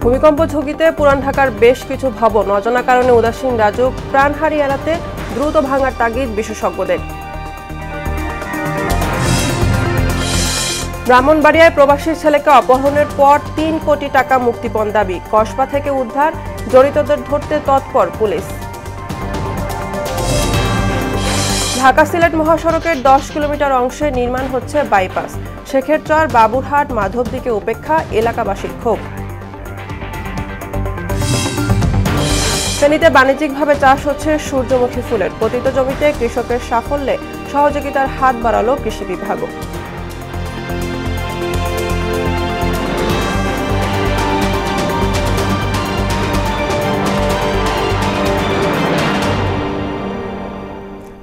ভূমিকম্প ঝুঁকিতে পুরান ঢাকার বেশ কিছু ভবন অজানা কারণে উদাসীন রাজুক, প্রাণহানি এড়াতে দ্রুত ভাঙার তাগিদ বিশেষজ্ঞদের। ব্রাহ্মণবাড়িয়ায় প্রবাসী ছেলেকে অপহরণের পর ৩ কোটি টাকা মুক্তিপণ দাবি, কসবা থেকে উদ্ধার, জড়িতদের ধরতে তৎপর পুলিশ। ঢাকা সিলেট মহাসড়কের ১০ কিলোমিটার অংশে নির্মাণ হচ্ছে বাইপাস, শেখেরচর, বাবুরহাট, মাধবদীকে উপেক্ষা, এলাকাবাসীর ক্ষোভ। ফেনীতে বাণিজ্যিকভাবে চাষ হচ্ছে সূর্যমুখী ফুলের, পতিত জমিতে কৃষকের সাফল্যে সহযোগিতার হাত বাড়ালো কৃষি বিভাগ।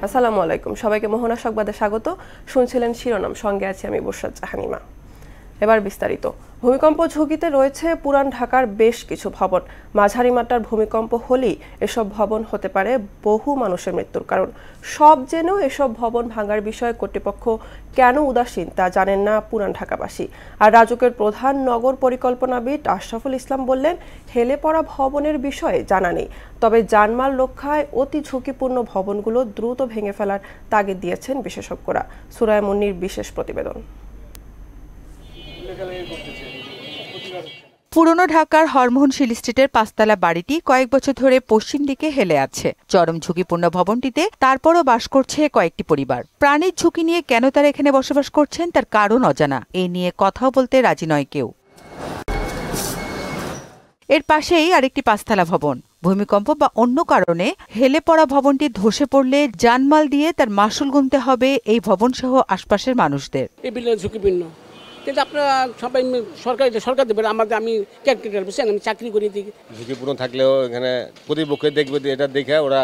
আসসালামু আলাইকুম, সবাইকে মোহনা সংবাদে স্বাগত। শুনছিলেন শিরোনাম, সঙ্গে আছি আমি বুশরাত জাহানিমা। এবার বিস্তারিত। ভূমিকম্প ঝুঁকিতে রয়েছে পুরান ঢাকার বেশ কিছু ভবন। মাঝারি মাত্রার ভূমিকম্প হলেই এসব ভবন হতে পারে বহু মানুষের মৃত্যুর কারণ। সব জেনেও এসব ভবন ভাঙার বিষয়ে কর্তৃপক্ষ কেন উদাসীন তা জানেন না পুরান ঢাকাবাসী। আর রাজুকের প্রধান নগর পরিকল্পনাবিদ আশরাফুল ইসলাম বললেন, হেলে পড়া ভবনের বিষয়ে জানা নেই, তবে জানমাল রক্ষায় অতি ঝুঁকিপূর্ণ ভবনগুলো দ্রুত ভেঙে ফেলার তাগিদ দিয়েছেন বিশেষজ্ঞরা। সুরায়া মুন্নির বিশেষ প্রতিবেদন। পুরনো ঢাকার হরমোহনশীল স্ট্রিটের ৫তলা বাড়িটি কয়েক বছর ধরে পশ্চিম দিকে হেলে আছে। চরম ঝুঁকিপূর্ণ ভবনটিতে তারপরও বাস করছে কয়েকটি পরিবার। প্রাণের ঝুঁকি নিয়ে কেন তারা এখানে বসবাস করছেন তার কারণ অজানা, এ নিয়ে কথাও বলতে রাজি নয় কেউ। এর পাশেই আরেকটি ৫তলা ভবন। ভূমিকম্প বা অন্য কারণে হেলে পড়া ভবনটি ধসে পড়লে জানমাল দিয়ে তার মাসুল গুনতে হবে এই ভবন সহ আশপাশের মানুষদের। এই বিল্ডিং ঝুঁকিপূর্ণ, কিন্তু আপনারা সবাই সরকার দেবেন, আমাদের আমি ক্যালকুলেটার বুঝছেন, আমি চাকরি করি দিই। ঝুঁকিপূর্ণ থাকলেও এখানে প্রতিপক্ষে দেখবে, এটা দেখে ওরা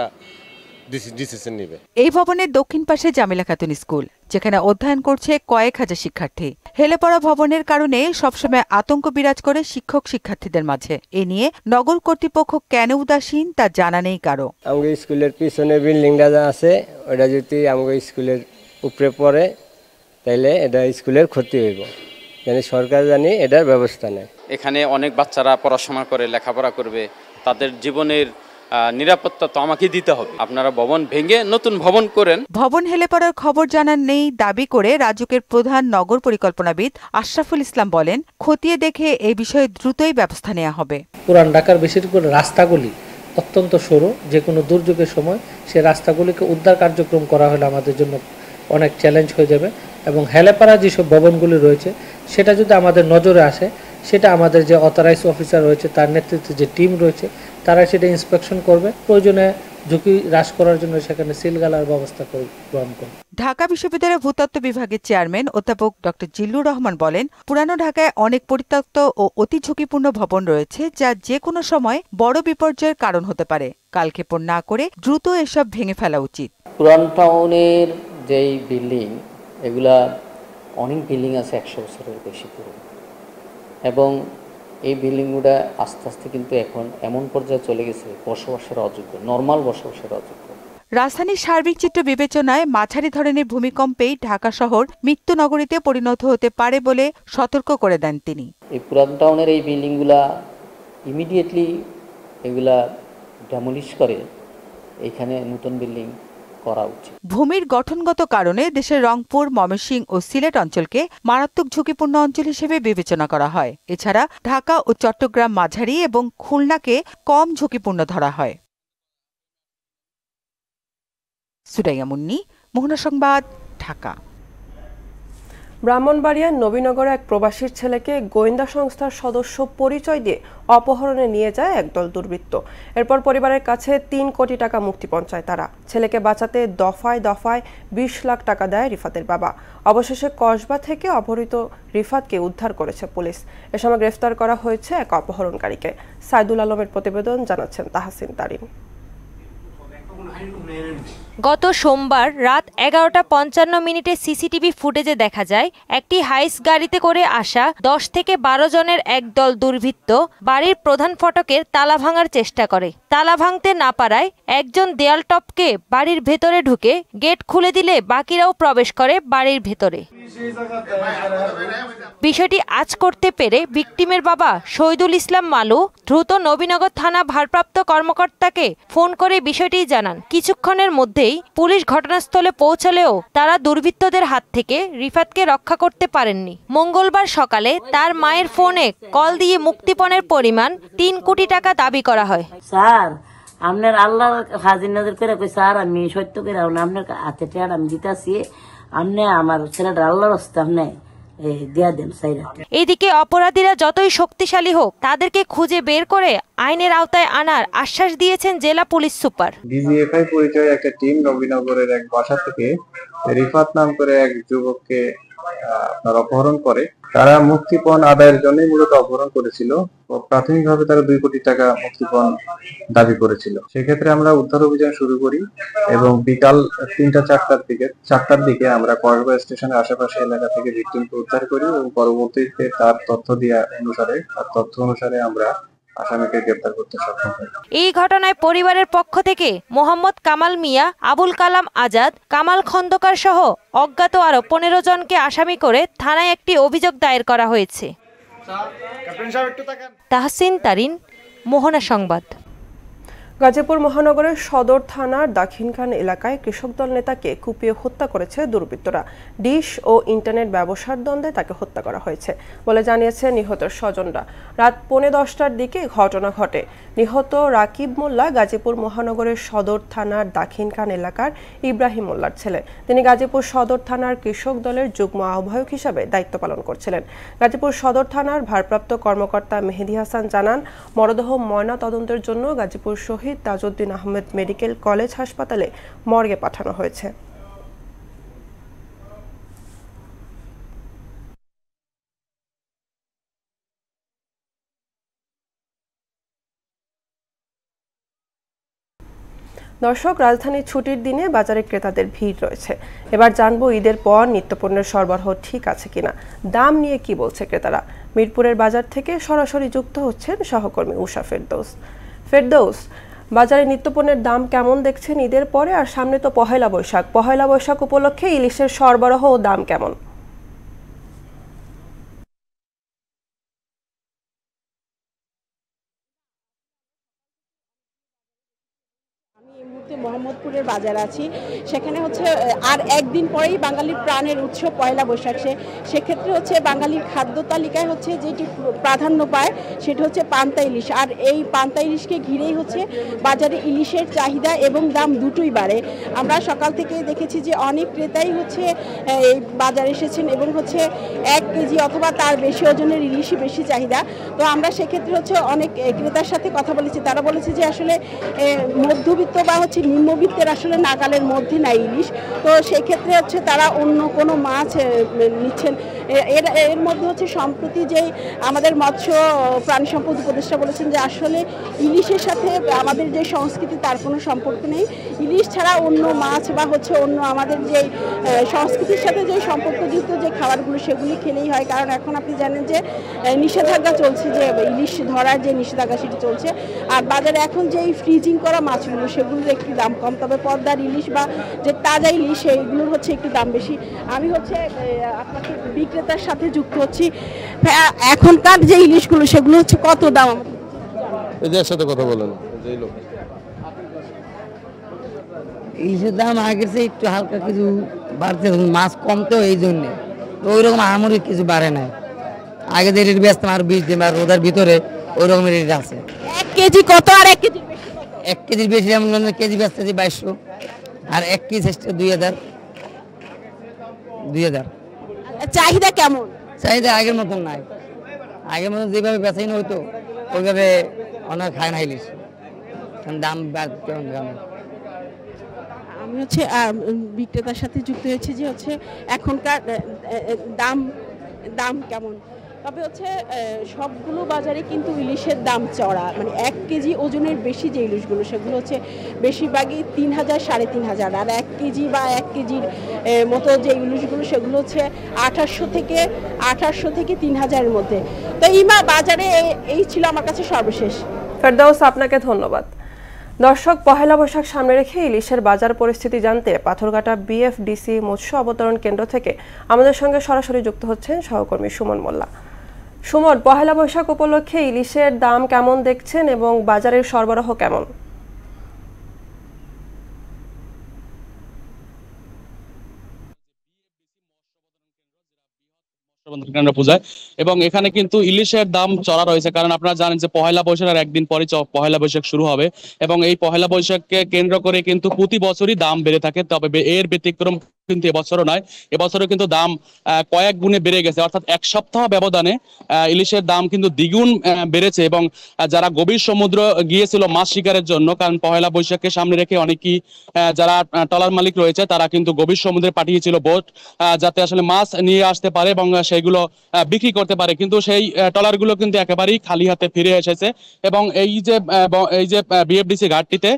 ডিসিশন নেবে। এই ভবনের দক্ষিণ পাশে জামিলা খাতুন স্কুল, যেখানে অধ্যয়ন করছে কয়েক হাজার শিক্ষার্থী। হেলে পড়া ভবনের কারণে সবসময় আতঙ্ক বিরাজ করে শিক্ষক শিক্ষার্থীদের মাঝে। এ নিয়ে নগর কর্তৃপক্ষ কেন উদাসীন তা জানা নেই কারো। আমাদের স্কুলের পিছনে বিল্ডিংটা যা আছে ওটা যদি আমাদের স্কুলের উপরে পড়ে তাইলে এটা স্কুলের ক্ষতি হইব, জানি সরকার জানি এটার ব্যবস্থা নেয়। এখানে অনেক বাচ্চারা পড়াশোনা করে, লেখাপড়া করবে, তাদের জীবনের নিরাপত্তা তো আমাকে দিতে হবে। আপনারা ভবন ভেঙে নতুন ভবন করেন। ভবন হেলে পড়ার খবর জানার নেই দাবি করে রাজুকের প্রধান নগর পরিকল্পনাবিদ আশরাফুল ইসলাম বলেন, খতিয়ে দেখে এই বিষয়ে দ্রুতই ব্যবস্থা নেওয়া হবে। পুরান ঢাকার বেশির করে রাস্তাগুলি অত্যন্ত সরু, যে কোনো দুর্যোগের সময় সে রাস্তাগুলিকে উদ্ধার কার্যক্রম করা হলে আমাদের জন্য অনেক চ্যালেঞ্জ হয়ে যাবে। এবং হেলেপাড়া যেসব ভবনগুলি রয়েছে সেটা যদি আমাদের নজরে আসে, সেটা আমাদের যে অথরাইজ অফিসার রয়েছে তার নেতৃত্বে যে টিম রয়েছে তারা সেটা ইন্সপেকশন করবে, প্রয়োজনে ঝুঁকি হ্রাস করার জন্য সেখানে সিলগালার ব্যবস্থা গ্রহণ করবে। ঢাকা বিশ্ববিদ্যালয়ের ভূতত্ত্ব বিভাগের চেয়ারম্যান অধ্যাপক ডক্টর জিল্লুর রহমান বলেন, পুরানো ঢাকায় অনেক পরিত্যক্ত ও অতি ঝুঁকিপূর্ণ ভবন রয়েছে যা যে কোনো সময় বড় বিপর্যয়ের কারণ হতে পারে। কালক্ষেপণ না করে দ্রুত এসব ভেঙে ফেলা উচিত। পুরান টাউনের যেই বিল্ডিং, এগুলা অনেক বিল্ডিং আছে ১০০ বছরের বেশি পুরনো, এবং এই বিল্ডিংগুলো আস্তে আস্তে কিন্তু এখন এমন পর্যায়ে চলে গেছে বসবাসের অযোগ্য, নর্মাল বসবাসের অযোগ্য। রাজধানীর সার্বিক চিত্র বিবেচনায় মাঝারি ধরনের ভূমিকম্পেই ঢাকা শহর মৃত্যু নগরীতে পরিণত হতে পারে বলে সতর্ক করে দেন তিনি। এই পুরান টাউনের এই বিল্ডিংগুলা ইমিডিয়েটলি এগুলা ডেমোলিশ করে এখানে নতুন বিল্ডিং করা উচিত। ভূমির গঠনগত কারণে দেশের রংপুর, ময়মনসিংহ ও সিলেট অঞ্চলকে মারাত্মক ঝুঁকিপূর্ণ অঞ্চল হিসেবে বিবেচনা করা হয়। এছাড়া ঢাকা ও চট্টগ্রাম মাঝারি এবং খুলনাকে কম ঝুঁকিপূর্ণ ধরা হয়। সুরাইয়া মুন্নি, মোহনা সংবাদ, ঢাকা। ব্রাহ্মণবাড়িয়ার নবীনগরে এক প্রবাসীর ছেলেকে গোয়েন্দা সংস্থার সদস্য পরিচয় দিয়ে অপহরণে নিয়ে যায় একদল দুর্বৃত্ত। এরপর পরিবারের কাছে ৩ কোটি টাকা মুক্তিপণ চায় তারা। ছেলেকে বাঁচাতে দফায় দফায় ২০ লাখ টাকা দেয় রিফাতের বাবা। অবশেষে কসবা থেকে অপহৃত রিফাতকে উদ্ধার করেছে পুলিশ। এ সময় গ্রেফতার করা হয়েছে এক অপহরণকারীকে। সাইদুল আলমের প্রতিবেদন, জানাচ্ছেন তাহসিন তারিন। গত সোমবার রাত 11:55 সিসিটিভি ফুটেজে দেখা যায় একটি হাইস গাড়িতে করে আসা 10 থেকে 12 জনের একদল দুর্বৃত্ত বাড়ির প্রধান ফটকের তালা ভাঙার চেষ্টা করে। তালা ভাঙতে না পারায় একজন দেয়াল টপকে বাড়ির ভেতরে ঢুকে গেট খুলে দিলে বাকিরাও প্রবেশ করে বাড়ির ভেতরে। বিষয়টি আঁচ করতে পেরে ভিকটিমের বাবা শহীদুল ইসলাম মালু দ্রুত নবীনগর থানা ভারপ্রাপ্ত কর্মকর্তাকে ফোন করে বিষয়টি জানান। কিছুক্ষণের মধ্যেই পুলিশ ঘটনাস্থলে পৌঁছালেও তারা দুর্বৃত্তদের হাত থেকে রিফাতকে রক্ষা করতে পারেননি। মঙ্গলবার সকালে তার মায়ের ফোনে কল দিয়ে মুক্তিপণের পরিমাণ 3 কোটি টাকা দাবি করা হয়। স্যার আপনার আল্লাহর হাজির নাজির করে কই স্যার আমি সত্য করে আপনার হাতে টেয়ার আমি দিতেছি, আপনি আমার ছেলেটা আল্লাহর রাস্তা আপনি দিয়া দেন। এদিকে অপরাধীরা যতই শক্তিশালী হোক তাদেরকে খুঁজে বের করে আইনের আওতায় আনার আশ্বাস দিয়েছেন জেলা পুলিশ সুপার। ডিজিএফআই পরিচয়ে একটা টিম নবীনগরের এক বাসা থেকে রিফাত নাম করে এক যুবককে অপহরণ করে। তারা মুক্তিপণ আদায়ের জন্য মূলত অপহরণ করেছিল। প্রাথমিকভাবে তারা 2 কোটি টাকা মুক্তিপণ দাবি করেছিল। সেক্ষেত্রে আমরা উদ্ধার অভিযান শুরু করি এবং বিকাল 3-4টার দিকে আমরা কসবা স্টেশনের আশেপাশে এলাকা থেকে ভিকটিমকে উদ্ধার করি এবং পরবর্তীতে তার তথ্য অনুসারে আমরা আসামিকে গ্রেফতার করতে সক্ষম হই। এই ঘটনায় পরিবারের পক্ষ থেকে মোহাম্মদ কামাল মিয়া, আবুল কালাম আজাদ, কামাল খন্দকার সহ অজ্ঞাত আরো 15 জনকে আসামি করে থানায় একটি অভিযোগ দায়ের করা হয়েছে। তাহসিন তারিন, মোহনা সংবাদ। গাজীপুর মহানগরের সদর থানার দাক্ষিণখান এলাকায় কৃষক দল নেতাকে কুপিয়ে হত্যা করেছে দুর্বৃত্তরা। ডিশ ও ইন্টারনেট ব্যবসার দ্বন্দ্বে তাকে হত্যা করা হয়েছে বলে জানিয়েছে নিহতের স্বজনরা। রাত 10:45টার দিকে ঘটনা ঘটে। নিহত রাকিব মোল্লা গাজীপুর মহানগরের সদর থানার দাক্ষিণখান এলাকার ইব্রাহিম মোল্লার ছেলে। তিনি গাজীপুর সদর থানার কৃষক দলের যুগ্ম আহ্বায়ক হিসাবে দায়িত্ব পালন করছিলেন। গাজীপুর সদর থানার ভারপ্রাপ্ত কর্মকর্তা মেহেদী হাসান জানান, মরদেহ ময়না তদন্তের জন্য গাজীপুর শহীদ তাজউদ্দিন আহমেদ মেডিকেল কলেজ হাসপাতালে মর্গে পাঠানো হয়েছে। দর্শক, রাজধানীর ছুটির দিনে বাজারে ক্রেতাদের ভিড় রয়েছে। এবার জানবো ঈদের পর নিত্যপণ্যের সরবরাহ ঠিক আছে কিনা, দাম নিয়ে কি বলছে ক্রেতারা। মিরপুরের বাজার থেকে সরাসরি যুক্ত হচ্ছেন সহকর্মী উষা ফেরদৌস। বাজারে নিত্যপণ্যের দাম কেমন দেখছেন ঈদের পরে? আর সামনে তো পহেলা বৈশাখ উপলক্ষে ইলিশের সরবরাহ ও দাম কেমন? মোহাম্মদপুরের বাজার আছি, সেখানে হচ্ছে আর একদিন পরেই বাঙালির প্রাণের উৎসব পয়লা বৈশাখ। সেক্ষেত্রে হচ্ছে বাঙালির খাদ্য তালিকায় হচ্ছে যেটি প্রাধান্য পায় সেটা হচ্ছে পান্তা ইলিশ। আর এই পান্তা ইলিশকে ঘিরেই হচ্ছে বাজারে ইলিশের চাহিদা এবং দাম দুটোই বাড়ে। আমরা সকাল থেকে দেখেছি যে অনেক ক্রেতাই হচ্ছে এই বাজারে এসেছেন এবং হচ্ছে 1 কেজি অথবা তার বেশি ওজনের ইলিশই বেশি চাহিদা। তো আমরা সেক্ষেত্রে হচ্ছে অনেক ক্রেতার সাথে কথা বলেছি, তারা বলেছে যে আসলে মধ্যবিত্ত বা হচ্ছে নিম্নবিত্তের আসলে নাগালের মধ্যে নাই ইলিশ। তো সেক্ষেত্রে হচ্ছে তারা অন্য কোনো মাছ নিচ্ছেন। এর মধ্যে হচ্ছে সম্প্রতি যেই আমাদের মৎস্য প্রাণী সম্পদ উপদেষ্টা বলেছেন যে আসলে ইলিশের সাথে আমাদের যে সংস্কৃতি তার কোনো সম্পর্ক নেই। ইলিশ ছাড়া অন্য মাছ বা হচ্ছে অন্য আমাদের যে সংস্কৃতির সাথে যে সম্পর্কযুক্ত যে খাবারগুলো সেগুলি খেলেই হয়। কারণ এখন আপনি জানেন যে নিষেধাজ্ঞা চলছে, যে ইলিশ ধরার যে নিষেধাজ্ঞা সেটি চলছে। আর বাজারে এখন যে ফ্রিজিং করা মাছগুলো সেগুলোর একটু দাম কম, তবে পদ্মার ইলিশ বা যে তাজা ইলিশ সেইগুলোর হচ্ছে একটু দাম বেশি। আমি হচ্ছে আপনাকে বিক্রেতার সাথে যুক্ত হচ্ছি। এখনকার যে ইলিশগুলো সেগুলো হচ্ছে কত দাম? এদের সাথে কথা বলেন। ইলিশের দাম আগের চেয়ে একটু হালকা কিছু বাড়তে, মাছ কম তো এই জন্যে, ওই রকম আহামরি কিছু বাড়ে নাই। আগে যে রেট বেচতাম আর 20 দিন আর রোদার ভিতরে ওই রকম রেট আছে। 1 কেজি কত? আর 1 কেজি 1 কেজির বেশি যেমন কেজি বেচতেছি 2200, আর 1 কেজি 2000। চাহিদা কেমন? চাহিদা আগের মতন নাই। আগের মতন যেভাবে বেচাই না হইতো ওইভাবে অনেক খায় না ইলিশ, দাম কেমন দাম। আমি হচ্ছে বিক্রেতার সাথে যুক্ত হয়েছি যে হচ্ছে এখনকার দাম কেমন? তবে হচ্ছে সবগুলো বাজারে কিন্তু ইলিশের দাম চড়া, মানে 1 কেজি ওজনের বেশি যে ইলিশগুলো সেগুলো হচ্ছে বেশিরভাগই 3,000 3,500, আর 1 কেজি বা 1 কেজির মতো যে ইলিশগুলো সেগুলো হচ্ছে 800 থেকে 3,000-এর মধ্যে। তো ইমা বাজারে এই ছিল আমার কাছে সর্বশেষ। ফেরদৌস, আপনাকে ধন্যবাদ। দর্শক, পহেলা বৈশাখ সামনে রেখে ইলিশের বাজার পরিস্থিতি জানতে পাথরঘাটা বিএফডিসি মৎস্য অবতরণ কেন্দ্র থেকে আমাদের সঙ্গে সরাসরি যুক্ত হচ্ছেন সহকর্মী সুমন মোল্লা। সুমন, পহেলা বৈশাখ উপলক্ষে ইলিশের দাম কেমন দেখছেন এবং বাজারের সরবরাহ কেমন? পূজায় এবং এখানে কিন্তু ইলিশের দাম চড়া রয়েছে, কারণ আপনারা জানেন যে পহেলা বৈশাখের একদিন পরে পহেলা বৈশাখ শুরু হবে এবং এই পহেলা বৈশাখকে কেন্দ্র করে কিন্তু প্রতি বছরই দাম বেড়ে থাকে। তবে এর ব্যতিক্রম কিন্তু এবছরও নয়, এবছরও কিন্তু দাম কয়েক গুণে বেড়ে গেছে, অর্থাৎ 1 সপ্তাহ ব্যবধানে ইলিশের দাম কিন্তু দ্বিগুণ বেড়েছে। এবং যারা গভীর সমুদ্র গিয়েছিল মাছ শিকারের জন্য, কারণ পহেলা বৈশাখকে সামনে রেখে অনেকেই যারা ট্রলার মালিক রয়েছে তারা কিন্তু গভীর সমুদ্রে পাঠিয়েছিল বোট, যাতে আসলে মাছ নিয়ে আসতে পারে এবং সেইগুলো বিক্রি করতে পারে, কিন্তু সেই ট্রলারগুলো কিন্তু একেবারেই খালি হাতে ফিরে এসেছে। এবং এই যে বিএফডিসি ঘাটটিতে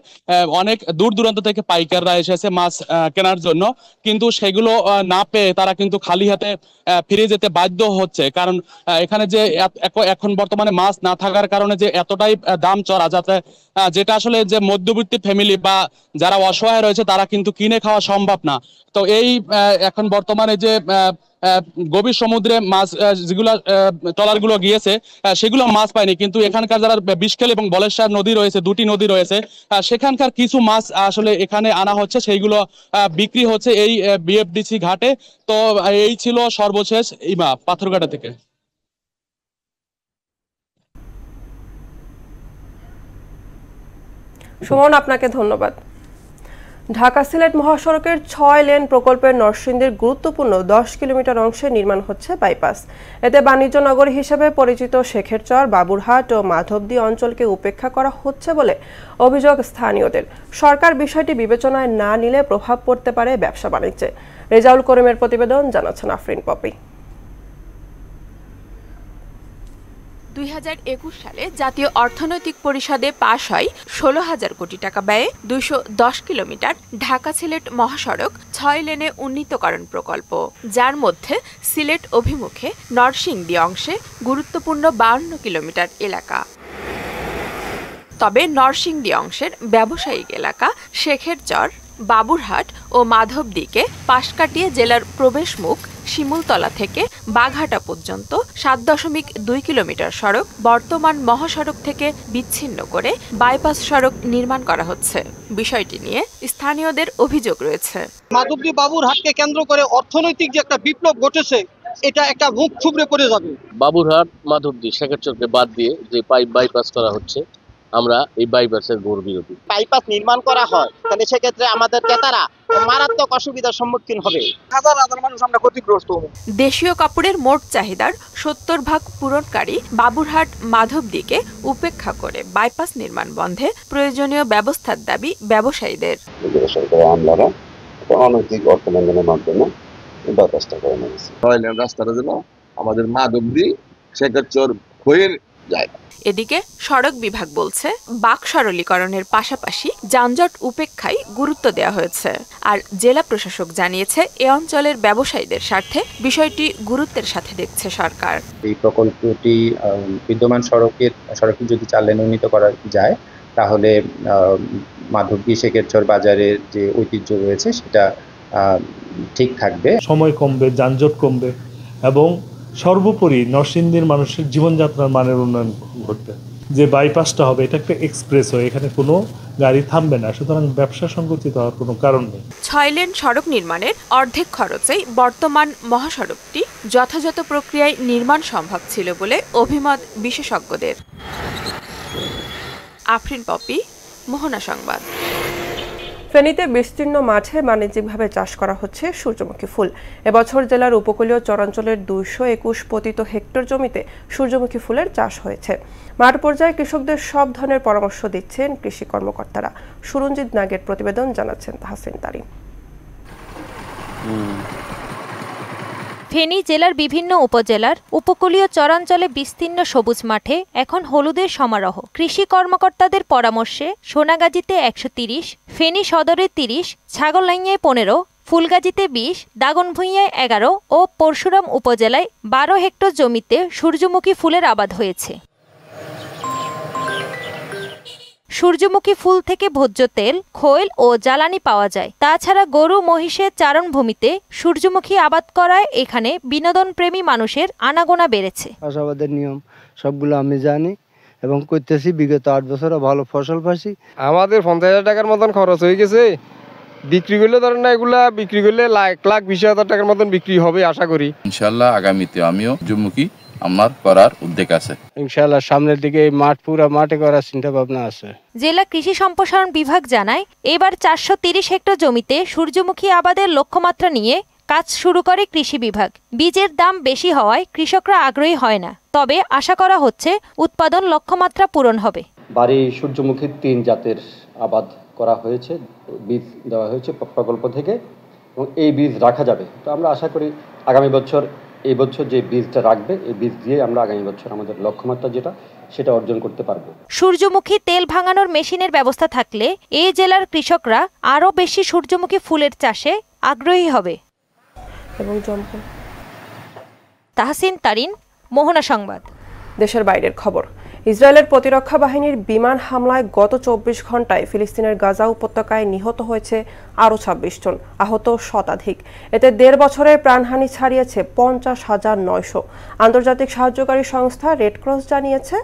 অনেক দূর দূরান্ত থেকে পাইকাররা এসেছে মাছ কেনার জন্য, কিন্তু সেগুলো না পেয়ে তারা কিন্তু খালি হাতে ফিরে যেতে বাধ্য হচ্ছে, কারণ এখানে যে এখন বর্তমানে মাছ না থাকার কারণে যে এতটাই দাম চড়া, যেটা আসলে যে মধ্যবিত্ত ফ্যামিলি বা যারা অসহায় রয়েছে তারা কিন্তু কিনে খাওয়া সম্ভব না। তো এই এখন বর্তমানে যে গভীর সমুদ্রে মাছ যেগুলো ট্রলারগুলো গিয়েছে সেগুলো মাছ পায়নি, কিন্তু এখানকার যারা বিষখেল এবং বলেশ্বর নদী রয়েছে, 2টি নদী রয়েছে, সেখানকার কিছু মাছ আসলে এখানে আনা হচ্ছে, সেইগুলো বিক্রি হচ্ছে এই বিএফডিসি ঘাটে। তো এই ছিল সর্বশেষ ইমা পাথরঘাটা থেকে। সুমন, আপনাকে ধন্যবাদ। ঢাকা সিলেট মহাসড়কের 6 লেন প্রকল্পের নরসিংদীর গুরুত্বপূর্ণ 10 কিলোমিটার অংশে নির্মাণ হচ্ছে বাইপাস। এতে বাণিজ্য নগরী হিসেবে পরিচিত শেখেরচর, বাবুরহাট ও মাধবদী অঞ্চলকে উপেক্ষা করা হচ্ছে বলে অভিযোগ স্থানীয়দের। সরকার বিষয়টি বিবেচনায় না নিলে প্রভাব পড়তে পারে ব্যবসা বাণিজ্যে। রেজাউল করিমের প্রতিবেদন, জানাচ্ছেন আফরিন পপি। 2021 সালে জাতীয় অর্থনৈতিক পরিষদে পাশ হয় 16,000 কোটি টাকা ব্যয়ে 210 কিলোমিটার ঢাকা সিলেট মহাসড়ক 6 লেনে উন্নীতকরণ প্রকল্প, যার মধ্যে সিলেট অভিমুখে নরসিংদী অংশে গুরুত্বপূর্ণ 52 কিলোমিটার এলাকা। তবে নরসিংদী অংশের ব্যবসায়িক এলাকা শেখেরচর, বাবুরহাট ও মাধবদীকে পাশ কাটিয়ে জেলার প্রবেশ মুখ শিমুলতলা থেকে বাঘাটা পর্যন্ত 7.2 কিলোমিটার সড়ক বর্তমান মহাসড়ক থেকে বিচ্ছিন্ন করে বাইপাস সড়ক নির্মাণ করা হচ্ছে। বিষয়টি নিয়ে স্থানীয়দের অভিযোগ রয়েছে। মাধবদী বাবুরহাটকে কেন্দ্র করে অর্থনৈতিক যে একটা বিপ্লব ঘটেছে, এটা একটা মুখ থুবড়ে পড়ে যাবে। বাবুরহাট, মাধবদী, শেখেরচরকে বাদ দিয়ে যে বাইপাস করা হচ্ছে, আমরা এই বাইপাসের ঘোর বিরোধী। বাইপাস নির্মাণ করা হয় তাহলে সেক্ষেত্রে আমাদের ক্রেতারা মারাত্মক অসুবিধার সম্মুখীন হবে, হাজার হাজার মানুষ আমরা ক্ষতিগ্রস্ত হব। দেশীয় কাপড়ের মোট চাহিদার 70% পূরণকারী বাবুরহাট মাধবদীকে উপেক্ষা করে বাইপাস নির্মাণ বন্ধে প্রয়োজনীয় ব্যবস্থার দাবি ব্যবসায়ীদের। আমলারা অনৈতিক অর্থ লেনদেনের মাধ্যমে বাইপাসটা করে নিয়েছে। রাস্তাটা যেন আমাদের মাধবদী শেখেরচর হয়ে যায়। এদিকে সড়ক বিভাগ বলছে বাক সরলীকরণের পাশাপাশি যানজট উপেক্ষায় গুরুত্ব দেওয়া হয়েছে। আর জেলা প্রশাসক জানিয়েছে এ অঞ্চলের ব্যবসায়ীদের স্বার্থে বিষয়টি গুরুত্বের সাথে দেখছে সরকার। এই প্রকল্পটি বিদ্যমান সড়কে যদি 4 লেন উন্নীত করা যায় তাহলে মাধবদী শেখেরচর বাজারের যে ঐতিহ্য রয়েছে সেটা ঠিক থাকবে, সময় কমবে, যানজট কমবে এবং সর্বোপরি নরসিংদীর মানুষের জীবনযাত্রার মানের উন্নয়ন ঘটবে। যে বাইপাসটা হবে এটা একটা এক্সপ্রেস হয়, এখানে কোনো গাড়ি থামবে না, সুতরাং ব্যবসা সংকুচিত হওয়ার কোনো কারণ নেই। 6 লেন সড়ক নির্মাণের অর্ধেক খরচেই বর্তমান মহাসড়কটি যথাযথ প্রক্রিয়ায় নির্মাণ সম্ভব ছিল বলে অভিমত বিশেষজ্ঞদের। আফরিন পপি, মোহনা সংবাদ। ফেনীতে বিস্তীর্ণ মাঠে বাণিজ্যিকভাবে চাষ করা হচ্ছে সূর্যমুখী ফুল। এবছর জেলার উপকূলীয় চরাঞ্চলের 221 পতিত হেক্টর জমিতে সূর্যমুখী ফুলের চাষ হয়েছে। মাঠ পর্যায়ে কৃষকদের সব ধরনের পরামর্শ দিচ্ছেন কৃষি কর্মকর্তারা। সুরঞ্জিত নাগের প্রতিবেদন, জানাচ্ছেন তাহসিন তারিম। ফেনী জেলার বিভিন্ন উপজেলার উপকূলীয় চরাঞ্চলে বিস্তীর্ণ সবুজ মাঠে এখন হলুদের সমারোহ। কৃষি কর্মকর্তাদের পরামর্শে সোনাগাজীতে 130, ফেনী সদরে 30, ছাগলনাইয়ায় 15, ফুলগাজীতে 20, দাগনভূঞায় 11 ও পরশুরাম উপজেলায় 12 হেক্টর জমিতে সূর্যমুখী ফুলের আবাদ হয়েছে। সূর্যমুখী ফুল থেকে ভোজ্য তেল, খৈল ও জ্বালানি পাওয়া যায়। তাছাড়া গরু মহিষের চারণভূমিতে সূর্যমুখী আবাদ করায় এখানে বিনোদনপ্রেমী মানুষের আনাগোনা বেড়েছে। চাষাবাদের নিয়ম সবগুলো আমি জানি এবং করতেছি। বিগত 8 বছরে ভালো ফসল পাইছি। আমাদের 50,000 টাকার মতন খরচ হয়ে গেছে। বিক্রি করলে ধরেন না, এগুলা বিক্রি করলে লাখ 20,000 টাকার মতন বিক্রি হবে আশা করি। ইনশাআল্লাহ আগামীতে আমিও সূর্যমুখী আমার করার উদ্যোগ আছে। ইনশাআল্লাহ সামনের দিকে মাঠ পুরা মাঠে করার চিন্তা ভাবনা আছে। জেলা কৃষি সম্প্রসারণ বিভাগ জানায়, এবার 430 হেক্টর জমিতে সূর্যমুখী আবাদের লক্ষ্যমাত্রা নিয়ে কাজ শুরু করে কৃষি বিভাগ। বীজের দাম বেশি হওয়ায় কৃষকরা আগ্রহী হয় না, তবে আশা করা হচ্ছে উৎপাদন লক্ষ্যমাত্রা পূরণ হবে। বাড়ি সূর্যমুখীর 3 জাতের আবাদ করা হয়েছে, বীজ দেওয়া হয়েছে প্রকল্প থেকে এবং এই বীজ রাখা যাবে। তো আমরা আশা করি আগামী বছর, এই বছর যে বীজটা রাখবে, এই বীজ দিয়ে আমরা আগামী বছর আমাদের লক্ষ্যমাত্রা যেটা সেটা অর্জন করতে পারবো। সূর্যমুখী তেল ভাঙানোর মেশিনের ব্যবস্থা থাকলে এই জেলার কৃষকরা আরও বেশি সূর্যমুখী ফুলের চাষে আগ্রহী হবে। এবং তাহসিন তারিন, মোহনা সংবাদ। দেশের বাইরের খবর। ইসরায়েলের প্রতিরক্ষা বাহিনীর বিমান হামলায় গত 24 ঘন্টায় ফিলিস্তিনের গাজা উপত্যকায় নিহত হয়েছে আরও 26 জন, আহত শতাধিক। এতে 1.5 বছরে প্রাণহানি ছাড়িয়েছে 50,900। আন্তর্জাতিক সাহায্যকারী সংস্থা রেড ক্রস জানিয়েছে,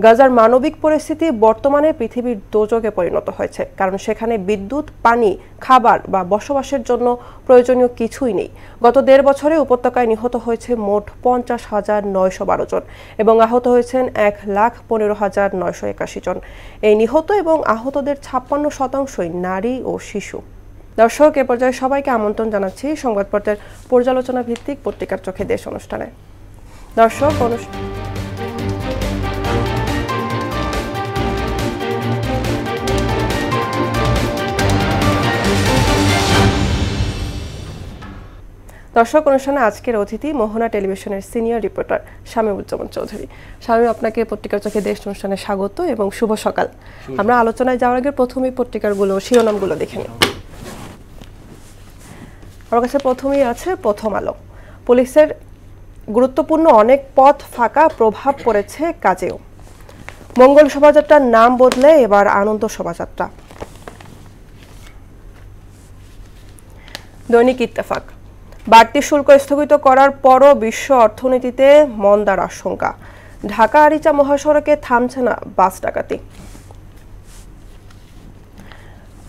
গাজার মানবিক পরিস্থিতি বর্তমানে পৃথিবীর দোজকে পরিণত হয়েছে, কারণ সেখানে বিদ্যুৎ, পানি, খাবার বা বসবাসের জন্য প্রয়োজনীয় কিছুই নেই। গত 1.5 বছরে উপত্যকায় নিহত হয়েছে মোট 50,912 জন এবং আহত হয়েছেন 1,15,981 জন। এই নিহত এবং আহতদের 56% নারী ও শিশু। দর্শক, এ পর্যায়ে সবাইকে আমন্ত্রণ জানাচ্ছি সংবাদপত্রের পর্যালোচনা ভিত্তিক পত্রিকার চোখে দেশ অনুষ্ঠানে। দর্শক, অনুষ্ঠানে আজকের অতিথি মোহনা টেলিভিশনের সিনিয়র রিপোর্টার শামীমুজ্জামান চৌধুরী। শামীম, আপনাকে পত্রিকার চোখে দেশ অনুষ্ঠানে স্বাগত এবং শুভ সকাল। আমরা আলোচনায় যাওয়ার আগে প্রথমেই পত্রিকারগুলো শিরোনামগুলো দেখে নিই। আমার কাছে প্রথমেই আছে প্রথম আলো। পুলিশের গুরুত্বপূর্ণ অনেক পথ ফাঁকা, প্রভাব পড়েছে কাজেও। মঙ্গল শোভাযাত্রার নাম বদলে এবার আনন্দ শোভাযাত্রা। দৈনিক ইত্তেফাক, বাড়তি শুল্ক স্থগিত করার পরও বিশ্ব অর্থনীতিতে মন্দার আশঙ্কা। ঢাকা আরিচা মহাসড়কে থামছে না বাস ডাকাতি।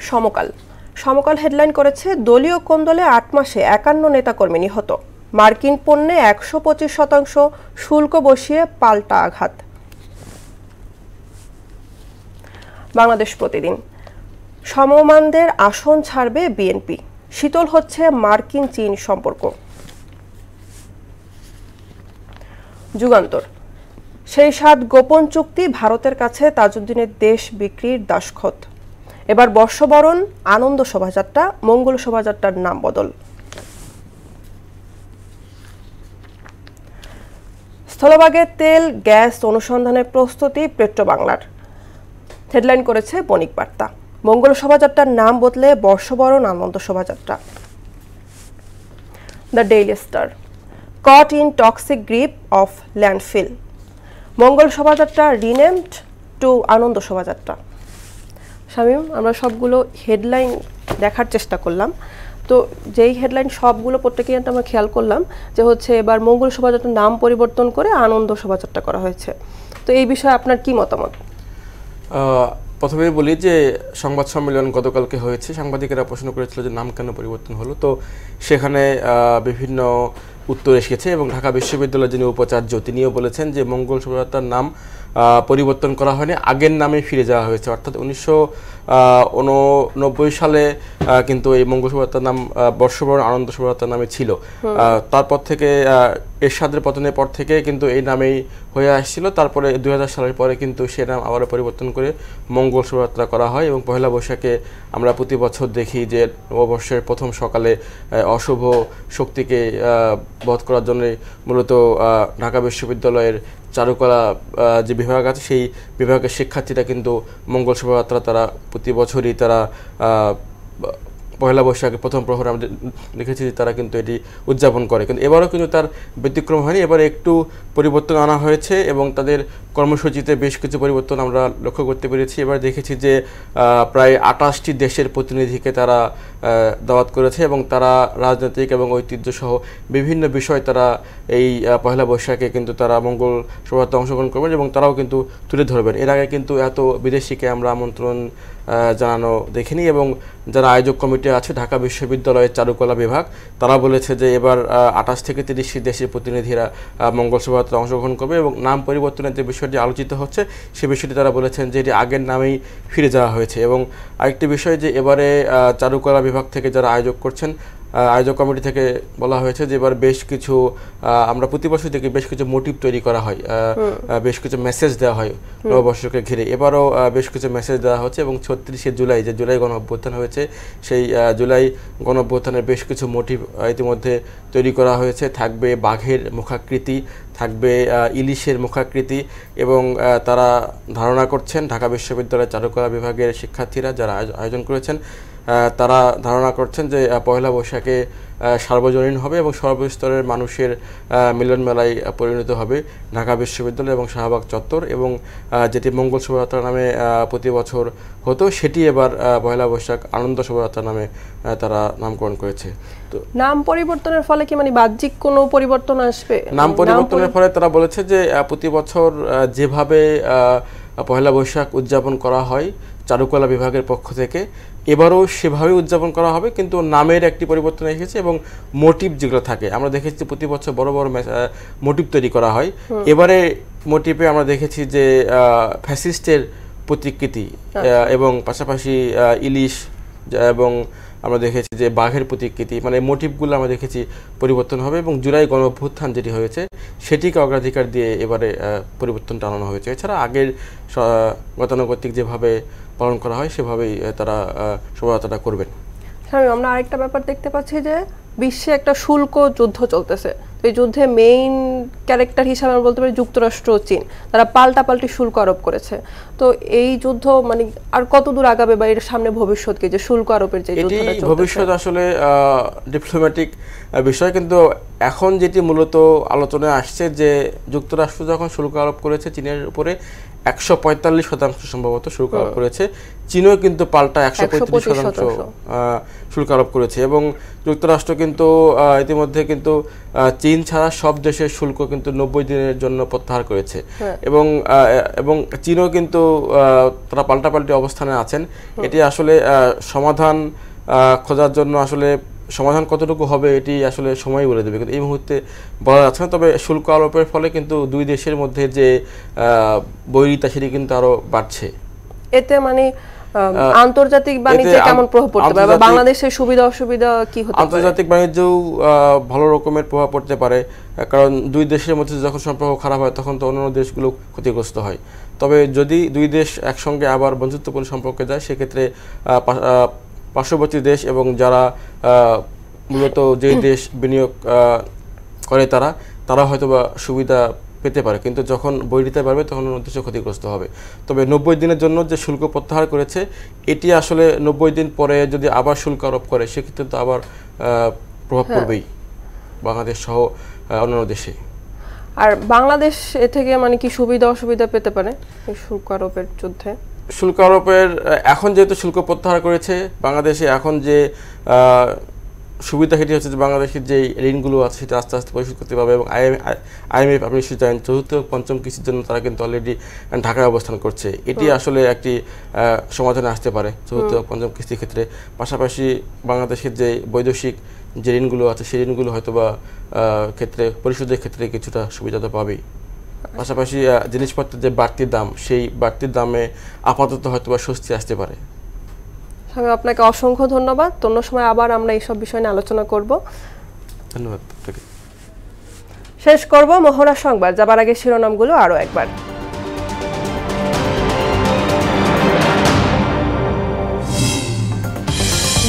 সমকাল হেডলাইন করেছে, দলীয় কোন্দলে 8 মাসে 51 নেতাকর্মী নিহত। মার্কিন পণ্যে 125% শুল্ক বসিয়ে পাল্টা আঘাত। বাংলাদেশ প্রতিদিন, সমমানদের আসন ছাড়বে বিএনপি। শীতল হচ্ছে মার্কিন চীন সম্পর্ক। যুগান্তর, সেই 7 গোপন চুক্তি ভারতের কাছে তাজউদ্দিনের দেশ বিক্রির দাসখত। এবার বর্ষবরণ, আনন্দ শোভাযাত্রা, মঙ্গল শোভাযাত্রার নাম বদল। স্থলভাগে তেল গ্যাস অনুসন্ধানের প্রস্তুতি পেট্রোবাংলার। হেডলাইন করেছে বণিক বার্তা। মঙ্গল শোভাযাত্রার নাম বদলে বর্ষবরণ, Ananda Shobhajatra. The Daily Star, caught in toxic grip of landfill. Mangal Shobhajatra renamed two আনন্দ শোভাযাত্রা। শামীম, আমরা সবগুলো হেডলাইন দেখার চেষ্টা করলাম, তো যেই হেডলাইন সবগুলো পত্রিকায় আমরা খেয়াল করলাম যে হচ্ছে এবার মঙ্গল শোভাযাত্রার নাম পরিবর্তন করে আনন্দ শোভাযাত্রা করা হয়েছে। তো এই বিষয়ে আপনার কি মতামত? প্রথমেই বলি যে সংবাদ সম্মেলন গতকালকে হয়েছে, সাংবাদিকেরা প্রশ্ন করেছিল যে নাম কেন পরিবর্তন হলো, তো সেখানে বিভিন্ন উত্তর এসেছে এবং ঢাকা বিশ্ববিদ্যালয়ের যিনি উপাচার্য তিনিও বলেছেন যে মঙ্গল শোভাযাত্রার নাম পরিবর্তন করা হয়নি, আগের নামে ফিরে যাওয়া হয়েছে। অর্থাৎ 1989 সালে কিন্তু এই মঙ্গল শোভাযাত্রার নাম বর্ষবরণ আনন্দ শোভাযাত্রার নামে ছিল। তারপর থেকে এরশাদের পতনের পর থেকে কিন্তু এই নামেই হয়ে আসছিল। তারপরে 2000 সালের পরে কিন্তু সে নাম আবারও পরিবর্তন করে মঙ্গল শোভাযাত্রা করা হয় এবং পহেলা বৈশাখে আমরা প্রতি বছর দেখি যে নববর্ষের প্রথম সকালে অশুভ শক্তিকে বধ করার জন্য মূলত ঢাকা বিশ্ববিদ্যালয়ের চারুকলা যে বিভাগ আছে সেই বিভাগের শিক্ষার্থীরা কিন্তু মঙ্গল শোভাযাত্রা তারা প্রতি বছরই তারা পয়লা বৈশাখে প্রথম প্রহরে আমরা দেখেছি তারা কিন্তু এটি উদযাপন করে, কিন্তু এবারও কিন্তু তার ব্যতিক্রম হয়নি। এবারে একটু পরিবর্তন আনা হয়েছে এবং তাদের কর্মসূচিতে বেশ কিছু পরিবর্তন আমরা লক্ষ্য করতে পেরেছি। এবার দেখেছি যে প্রায় 28টি দেশের প্রতিনিধিকে তারা দাওয়াত করেছে এবং তারা রাজনৈতিক এবং ঐতিহ্যসহ বিভিন্ন বিষয় তারা এই পয়লা বৈশাখে কিন্তু তারা মঙ্গল শোভাযাত্রায় অংশগ্রহণ করবেন এবং তারাও কিন্তু তুলে ধরবেন। এর আগে কিন্তু এত বিদেশিকে আমরা আমন্ত্রণ জানানো দেখিনি এবং যারা আয়োজক কমিটি আছে ঢাকা বিশ্ববিদ্যালয়ের চারুকলা বিভাগ তারা বলেছে যে এবার 28 থেকে 30টি দেশের প্রতিনিধিরা মঙ্গল শোভাযাত্রায় অংশগ্রহণ করবে এবং নাম পরিবর্তনের যে বিষয়টি আলোচিত হচ্ছে সে বিষয়টি তারা বলেছেন যে এটি আগের নামেই ফিরে যাওয়া হয়েছে। এবং আরেকটি বিষয় যে এবারে চারুকলা বিভাগ থেকে যারা আয়োজক করছেন আয়োজক কমিটি থেকে বলা হয়েছে যে এবার বেশ কিছু আমরা প্রতি বছর দেখি বেশ কিছু মোটিভ তৈরি করা হয়, বেশ কিছু মেসেজ দেওয়া হয় নববর্ষকে ঘিরে। এবারও বেশ কিছু মেসেজ দেওয়া হচ্ছে এবং 36শে জুলাই যে জুলাই গণ অভ্যুত্থান হয়েছে সেই জুলাই গণ অভ্যুত্থানের বেশ কিছু মোটিভ ইতিমধ্যে তৈরি করা হয়েছে। থাকবে বাঘের মুখাকৃতি, থাকবে ইলিশের মুখাকৃতি এবং তারা ধারণা করছেন ঢাকা বিশ্ববিদ্যালয়ের চারুকলা বিভাগের শিক্ষার্থীরা যারা আয়োজন করেছেন তারা ধারণা করছেন যে পয়লা বৈশাখে সার্বজনীন হবে এবং সর্বস্তরের মানুষের মিলন মেলায় পরিণত হবে ঢাকা বিশ্ববিদ্যালয় এবং শাহবাগ চত্বর, এবং যেটি মঙ্গল শোভাযাত্রা নামে প্রতি বছর হতো সেটি এবার পয়লা বৈশাখ আনন্দ শোভাযাত্রা নামে তারা নামকরণ করেছে। তো নাম পরিবর্তনের ফলে কি মানে বাহ্যিক কোনো পরিবর্তন আসবে? নাম পরিবর্তনের ফলে তারা বলেছে যে প্রতি বছর যেভাবে পয়লা বৈশাখ উদযাপন করা হয় চারুকলা বিভাগের পক্ষ থেকে এবারও সেভাবে উদযাপন করা হবে, কিন্তু নামের একটি পরিবর্তন এসেছে এবং মোটিভ যেগুলো থাকে আমরা দেখেছি প্রতি বছর বড় বড় মোটিভ তৈরি করা হয়। এবারে মোটিভে আমরা দেখেছি যে ফ্যাসিস্টের প্রতিকৃতি এবং পাশাপাশি ইলিশ এবং আমরা দেখেছি যে বাঘের প্রতিকৃতি, মানে মোটিভগুলো আমরা দেখেছি পরিবর্তন হবে এবং জুলাই গণ অভ্যুত্থান যেটি হয়েছে সেটিকে অগ্রাধিকার দিয়ে এবারে পরিবর্তনটা আনানো হয়েছে। এছাড়া আগের গতানুগতিক যেভাবে পালন করা হয় সেভাবেই তারা শোভাযাত্রাটা করবেন। আমরা আরেকটা ব্যাপার দেখতে পাচ্ছি যে বিশ্বে একটা শুল্ক যুদ্ধ চলতেছে, তো এই যুদ্ধে মেইন ক্যারেক্টার হিসাবে আমরা বলতে পারি যুক্তরাষ্ট্র ও চীন, তারা পাল্টাপাল্টি শুল্ক আরোপ করেছে। তো এই যুদ্ধ মানে আর কত দূর আগাবে বা এর সামনে ভবিষ্যৎ কি, যে শুল্ক আরোপের যে যুদ্ধটা চলছে? ভবিষ্যৎ আসলে ডিপ্লোম্যাটিক বিষয়, কিন্তু এখন যেটি মূলত আলোচনায় আসছে যে যুক্তরাষ্ট্র যখন শুল্ক আরোপ করেছে চীনের উপরে 145% সম্ভবত শুল্ক আরোপ করেছে, চীনও কিন্তু পাল্টা 135% শুল্ক আরোপ করেছে এবং যুক্তরাষ্ট্র কিন্তু ইতিমধ্যে কিন্তু চীন ছাড়া সব দেশের শুল্ক কিন্তু 90 দিনের জন্য প্রত্যাহার করেছে এবং চীনও কিন্তু তারা পাল্টাপাল্টি অবস্থানে আছেন। এটি আসলে সমাধান খোঁজার জন্য আসলে সমাধান কতটুকু হবে এটি আসলে সময় বলে দেবে, কিন্তু এই মুহূর্তে বলা যাচ্ছে না। তবে শুল্ক আরোপের ফলে কিন্তু দুই দেশের মধ্যে যে বৈরিতা সেটি কিন্তু আরো বাড়ছে। এতে মানে আন্তর্জাতিক বাণিজ্যে কেমন প্রভাব পড়তে পারে বা বাংলাদেশের সুবিধা অসুবিধা কি হতে পারে? আন্তর্জাতিক বাণিজ্যেও ভালো রকমের প্রভাব পড়তে পারে, কারণ দুই দেশের মধ্যে যখন সম্পর্ক খারাপ হয় তখন তো অন্যান্য দেশগুলো ক্ষতিগ্রস্ত হয়। তবে যদি দুই দেশ একসঙ্গে আবার বন্ধুত্বপূর্ণ সম্পর্কে যায় সেক্ষেত্রে পার্শ্ববর্তী দেশ এবং যারা মূলত যেই দেশ বিনিয়োগ করে তারা হয়তো বা সুবিধা পেতে পারে, কিন্তু যখন বৈরিতা বাড়বে তখন অন্য দেশে ক্ষতিগ্রস্ত হবে। তবে 90 দিনের জন্য যে শুল্ক প্রত্যাহার করেছে এটি আসলে 90 দিন পরে যদি আবার শুল্ক আরোপ করে সেক্ষেত্রে তো আবার প্রভাব পড়বেই বাংলাদেশ সহ অন্যান্য দেশে। আর বাংলাদেশ এ থেকে মানে কি সুবিধা অসুবিধা পেতে পারে এই শুল্ক আরোপের যুদ্ধে? শুল্ক আরোপের এখন যেহেতু শুল্ক প্রত্যাহার করেছে বাংলাদেশে, এখন যে সুবিধা সেটি হচ্ছে যে বাংলাদেশের যে ঋণগুলো আছে সেটা আস্তে আস্তে পরিশোধ করতে পারবে এবং IMF আপনি নিশ্চয়ই জানেন চতুর্থ পঞ্চম কিস্তির জন্য তারা কিন্তু অলরেডি ঢাকায় অবস্থান করছে। এটি আসলে একটি সমাধানে আসতে পারে চতুর্থ পঞ্চম কিস্তির ক্ষেত্রে। পাশাপাশি বাংলাদেশের যে বৈদেশিক যে ঋণগুলো আছে সেই ঋণগুলো হয়তো বা ক্ষেত্রে পরিশোধের ক্ষেত্রে কিছুটা সুবিধা তো পাবেই। পাশাপাশি জিনিসপত্রের যে বাড়তির দাম সেই বাড়তির দামে আপাতত হয়তো বা স্বস্তি আসতে পারে। আপনাকে অসংখ্য ধন্যবাদ। অন্য সময় আবার আমরা এইসব বিষয় নিয়ে আলোচনা করব। ধন্যবাদ। শেষ করব মহড়া সংবাদ, যাবার আগে শিরোনামগুলো আরো একবার।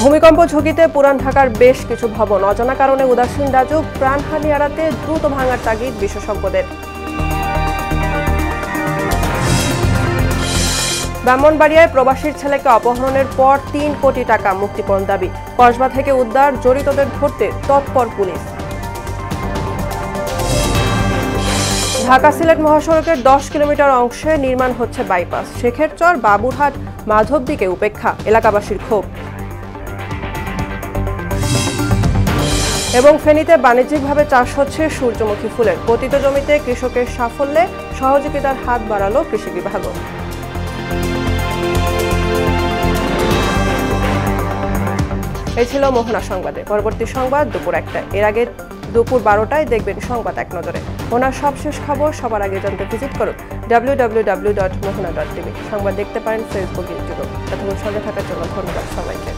ভূমিকম্প ঝুঁকিতে পুরান ঢাকার বেশ কিছু ভবন, অজানা কারণে উদাসীন রাজুক, প্রাণহানি এড়াতে দ্রুত ভাঙার তাগিদ বিশেষজ্ঞদের। ব্রাহ্মণবাড়িয়ায় প্রবাসীর ছেলেকে অপহরণের পর ৩ কোটি টাকা মুক্তিপণ দাবি, কসবা থেকে উদ্ধার, জড়িতদের ধরতে তৎপর পুলিশ। ঢাকা সিলেট মহাসড়কের 10 কিলোমিটার অংশে নির্মাণ হচ্ছে বাইপাস, শেখেরচর, বাবুরহাট, মাধবদীকে উপেক্ষা, এলাকাবাসীর ক্ষোভ। এবং ফেনীতে বাণিজ্যিকভাবে চাষ হচ্ছে সূর্যমুখী ফুলের, পতিত জমিতে কৃষকের সাফল্যে সহযোগিতার হাত বাড়ালো কৃষি বিভাগ। এই ছিল মোহনা সংবাদে। পরবর্তী সংবাদ দুপুর 1টায়, এর আগে দুপুর 12টায় দেখবেন সংবাদ এক নজরে। মোহনার সবশেষ খবর সবার আগে জানতে ভিজিট করুন www.mohana.tv। সংবাদ দেখতে পারেন ফেসবুক, ইউটিউবে। এতক্ষণ সঙ্গে থাকার জন্য ধন্যবাদ সবাইকে।